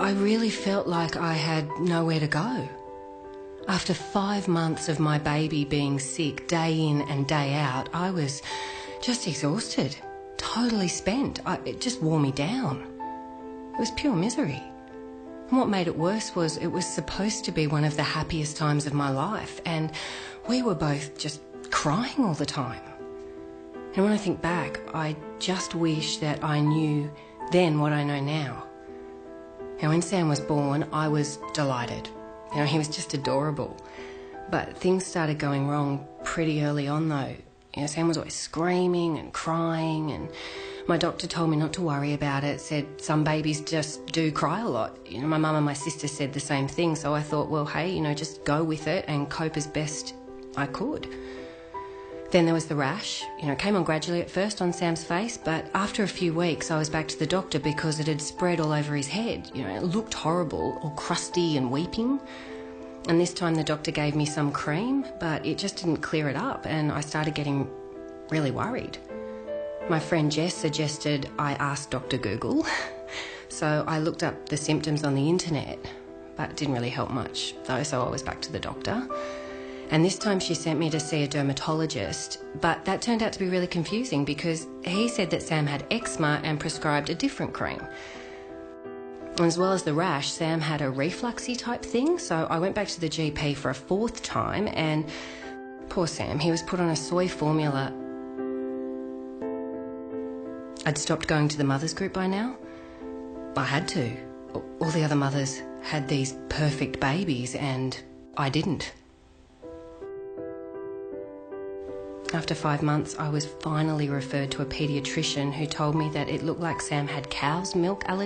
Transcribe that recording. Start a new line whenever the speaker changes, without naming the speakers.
I really felt like I had nowhere to go. After 5 months of my baby being sick day in and day out, I was just exhausted, totally spent. It just wore me down. It was pure misery. And what made it worse was it was supposed to be one of the happiest times of my life, and we were both just crying all the time. And when I think back, I just wish that I knew then what I know now. Now, when Sam was born, I was delighted. He was just adorable. But things started going wrong pretty early on, though. Sam was always screaming and crying, and my doctor told me not to worry about it, said some babies just do cry a lot. My mum and my sister said the same thing, so I thought, well, hey, just go with it and cope as best I could. Then there was the rash. It came on gradually at first on Sam's face, but after a few weeks I was back to the doctor because it had spread all over his head. It looked horrible, all crusty and weeping. And this time the doctor gave me some cream, but it just didn't clear it up, and I started getting really worried. My friend Jess suggested I ask Dr. Google, so I looked up the symptoms on the internet, but it didn't really help much though, so I was back to the doctor. And this time she sent me to see a dermatologist, but that turned out to be really confusing because he said that Sam had eczema and prescribed a different cream. As well as the rash, Sam had a refluxy type thing, so I went back to the GP for a 4th time, and poor Sam, he was put on a soy formula. I'd stopped going to the mothers group by now. I had to. All the other mothers had these perfect babies, and I didn't. After 5 months, I was finally referred to a paediatrician who told me that it looked like Sam had cow's milk allergy.